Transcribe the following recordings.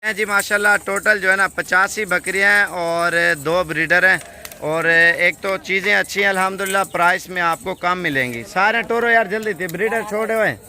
हैं जी माशाल्लाह। टोटल जो है ना 85 बकरियां हैं और 2 ब्रीडर हैं। और एक तो चीज़ें अच्छी हैं अल्हम्दुलिल्लाह, प्राइस में आपको कम मिलेंगी। सारे टोरो यार जल्दी थे, ब्रीडर छोड़े हुए हैं।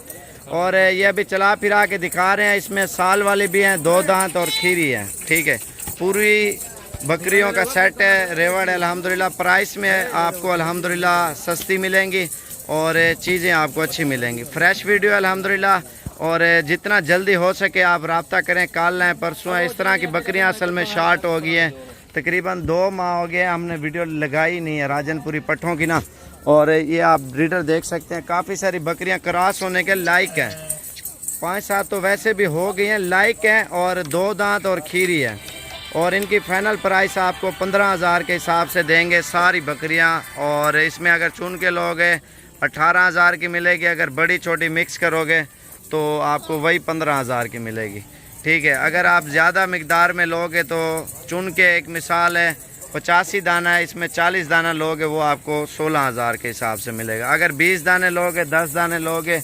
और ये अभी चला फिरा के दिखा रहे हैं। इसमें साल वाली भी हैं, 2 दांत और खीरी है। ठीक है, पूरी बकरियों का सेट है, रेवड़ है अल्हम्दुलिल्लाह। प्राइस में आपको अल्हम्दुलिल्लाह सस्ती मिलेंगी और चीज़ें आपको अच्छी मिलेंगी। फ्रेश वीडियो अल्हम्दुलिल्लाह। और जितना जल्दी हो सके आप रब्ता करें, कल है परसों है। इस तरह की बकरियां असल में शार्ट हो गई हैं, तकरीबन 2 माह हो गए हमने वीडियो लगाई नहीं है राजनपुरी पट्ठों की ना। और ये आप ब्रीडर देख सकते हैं, काफ़ी सारी बकरियां क्रॉस होने के लायक हैं। 5-7 तो वैसे भी हो गई हैं, लायक हैं। और 2 दांत और खीरी है। और इनकी फाइनल प्राइस आपको 15,000 के हिसाब से देंगे सारी बकरियां। और इसमें अगर चुन के लोगे 18,000 की मिलेगी। अगर बड़ी छोटी मिक्स करोगे तो आपको वही 15,000 की मिलेगी। ठीक है, अगर आप ज़्यादा मकदार में लोगे तो चुन के, एक मिसाल है 85 दाना है, इसमें 40 दाना लोगे वो आपको 16,000 के हिसाब से मिलेगा। अगर 20 दाने लोगे, 10 दाने लोगे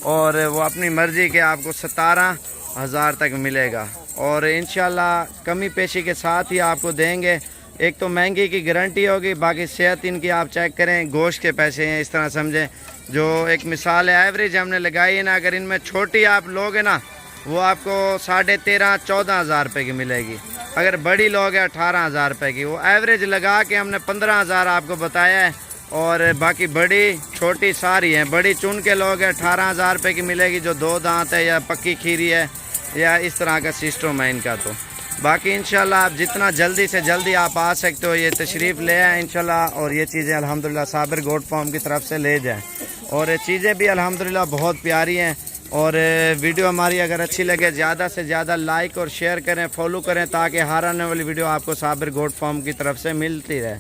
और वो अपनी मर्ज़ी के, आपको 17,000 तक मिलेगा। और इंशाल्लाह कमी पेशी के साथ ही आपको देंगे। एक तो महंगी की गारंटी होगी, बाकी सेहत इनकी आप चेक करें, गोश्त के पैसे हैं इस तरह समझें। जो एक मिसाल है एवरेज हमने लगाई है ना, अगर इनमें छोटी आप लोगे ना वो आपको 13,500-14,000 रुपये की मिलेगी। अगर बड़ी लोगे 18,000 रुपये की। वो एवरेज लगा के हमने 15,000 आपको बताया है। और बाकी बड़ी छोटी सारी हैं। बड़ी चुन के लोगे 18,000 रुपये की मिलेगी, जो 2 दांत है या पक्की खीरी है या इस तरह का सिस्टम है इनका। तो बाकी इंशाल्लाह आप जितना जल्दी से जल्दी आप आ सकते हो, ये तशरीफ़ ले आए इंशाल्लाह। और ये चीज़ें अल्हम्दुलिल्लाह साबिर गोट फार्म की तरफ से ले जाएं। और चीज़ें भी अल्हम्दुलिल्लाह बहुत प्यारी हैं। और वीडियो हमारी अगर अच्छी लगे ज़्यादा से ज़्यादा लाइक और शेयर करें, फॉलो करें, ताकि हर आने वाली वीडियो आपको साबिर गोट फार्म की तरफ से मिलती रहे।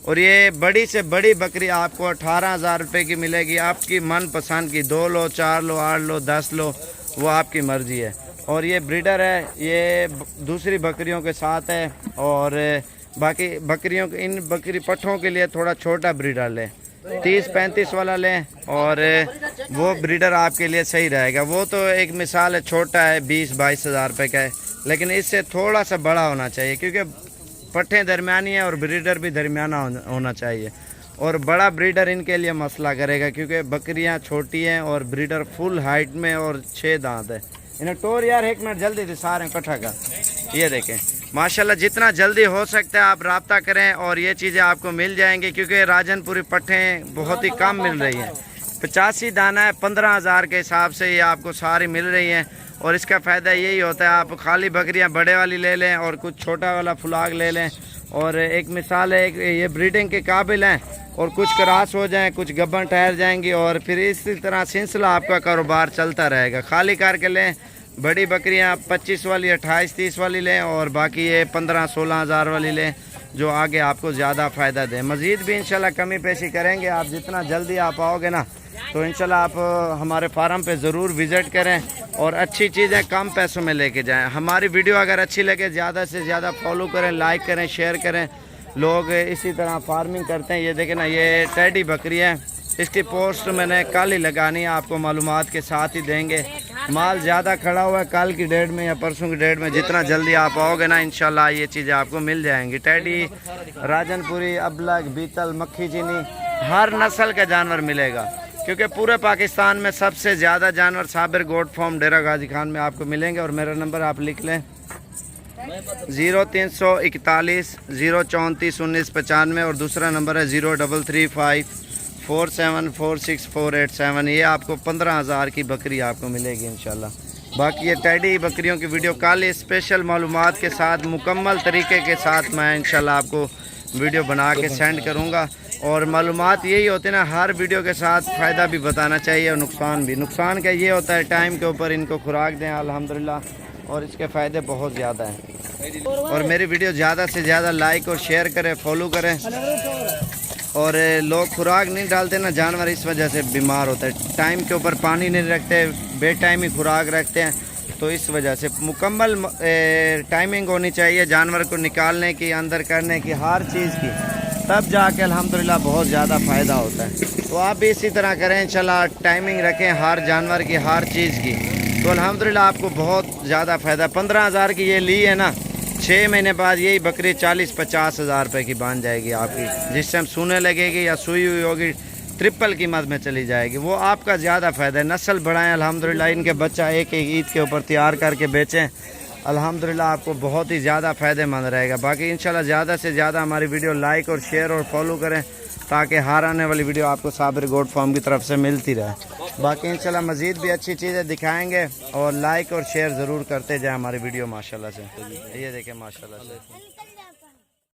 और ये बड़ी से बड़ी बकरी आपको 18,000 रुपये की मिलेगी। आपकी मनपसंद की 2 लो, 4 लो, 8 लो, 10 लो, वो आपकी मर्ज़ी है। और ये ब्रीडर है, ये दूसरी बकरियों के साथ है। और बाकी बकरियों के, इन बकरी पट्ठों के लिए थोड़ा छोटा ब्रीडर लें, 30-35 वाला लें। और वो ब्रीडर आपके लिए सही रहेगा। वो तो एक मिसाल है, छोटा है, 20-22 हज़ार रुपये का है, लेकिन इससे थोड़ा सा बड़ा होना चाहिए, क्योंकि पट्ठें दरमियानी है और ब्रीडर भी दरमियाना होना चाहिए। और बड़ा ब्रीडर इनके लिए मसला करेगा, क्योंकि बकरियां छोटी हैं और ब्रीडर फुल हाइट में और 6 दांत है। इन्हें टोर यार 1 मिनट जल्दी से सारे इकट्ठा कर। ये देखें माशाल्लाह, जितना जल्दी हो सकता है आप रब्ता करें और ये चीज़ें आपको मिल जाएंगी। क्योंकि राजनपुरी पट्ठें बहुत ही कम मिल रही हैं। 85 दाना है, 15,000 के हिसाब से ये आपको सारी मिल रही हैं। और इसका फ़ायदा यही होता है, आप खाली बकरियां बड़े वाली ले लें और कुछ छोटा वाला फुलाग ले लें। और एक मिसाल है, ये ब्रीडिंग के काबिल हैं और कुछ क्रॉस हो जाएं, कुछ गब्बन ठहर जाएंगी। और फिर इसी तरह सिलसिला आपका कारोबार चलता रहेगा। खाली करके लें, बड़ी बकरियां 25 वाली, 28-30 वाली लें, और बाकी ये 15-16 हज़ार वाली लें, जो आगे आपको ज़्यादा फ़ायदा दे। मज़ीद भी इंशाल्लाह कमी पेशी करेंगे। आप जितना जल्दी आप आओगे ना, तो इंशाल्लाह आप हमारे फार्म पे ज़रूर विज़िट करें और अच्छी चीज़ें कम पैसों में लेके जाएं। हमारी वीडियो अगर अच्छी लगे, ज़्यादा से ज़्यादा फॉलो करें, लाइक करें, शेयर करें। लोग इसी तरह फार्मिंग करते हैं। ये देखें ना, ये टेडी बकरी है, इसकी पोस्ट मैंने कल ही लगानी है, आपको मालूमात के साथ ही देंगे। माल ज़्यादा खड़ा हुआ है, कल की डेट में या परसों की डेट में जितना जल्दी आप आओगे ना, इंशाल्लाह ये चीज़ें आपको मिल जाएंगी। टेडी, राजनपुरी, अबलग, बीतल, मक्खी चीनी, हर नस्ल का जानवर मिलेगा। क्योंकि पूरे पाकिस्तान में सबसे ज़्यादा जानवर साबिर गोट फार्म डेरा गाजी खान में आपको मिलेंगे। और मेरा नंबर आप लिख लें, 0341 034 1995। और दूसरा नंबर है 0335 4746 ये आपको 15,000 की बकरी आपको मिलेगी इंशाल्लाह। बाकी ये टेडी बकरियों की वीडियो कल स्पेशल मालूमात के साथ, मुकम्मल तरीके के साथ मैं इंशाल्लाह आपको वीडियो बना के सेंड करूँगा। और मालूमात यही होते हैं ना, हर वीडियो के साथ फ़ायदा भी बताना चाहिए और नुकसान भी। नुकसान का ये होता है, टाइम के ऊपर इनको खुराक दें अल्हम्दुलिल्लाह, और इसके फ़ायदे बहुत ज़्यादा हैं। और मेरी वीडियो ज़्यादा से ज़्यादा लाइक और शेयर करें, फॉलो करें। और लोग खुराक नहीं डालते ना, जानवर इस वजह से बीमार होता है। टाइम के ऊपर पानी नहीं रखते, बे टाइम ही खुराक रखते हैं, तो इस वजह से मुकम्मल टाइमिंग होनी चाहिए जानवर को निकालने की, अंदर करने की, हर चीज़ की, तब जाके अल्हम्दुलिल्लाह बहुत ज़्यादा फ़ायदा होता है। तो आप भी इसी तरह करें इंशाल्लाह, टाइमिंग रखें हर जानवर की, हर चीज़ की, तो अल्हम्दुलिल्लाह आपको बहुत ज़्यादा फ़ायदा। 15,000 की ये ली है ना, 6 महीने बाद यही बकरी 40-50 हज़ार रुपये की बन जाएगी आपकी। जिस टाइम सूने लगेगी या सुई हुई होगी ट्रिपल कीमत में चली जाएगी। वो आपका ज़्यादा फ़ायदा है। नस्ल बढ़ाएं अल्हम्दुलिल्लाह, इनके बच्चा एक एक ईद के ऊपर तैयार करके बेचें, अल्हम्दुलिल्लाह आपको बहुत ही ज़्यादा फ़ायदेमंद रहेगा। बाकी इंशाल्लाह ज़्यादा से ज़्यादा हमारी वीडियो लाइक और शेयर और फॉलो करें, ताकि हर आने वाली वीडियो आपको साबिर गोट फार्म की तरफ से मिलती रहे। बाकी इंशाल्लाह मज़ीद भी अच्छी चीज़ें दिखाएंगे और लाइक और शेयर ज़रूर करते जाए हमारी वीडियो माशाल्लाह से। ये देखें माशाल्लाह से।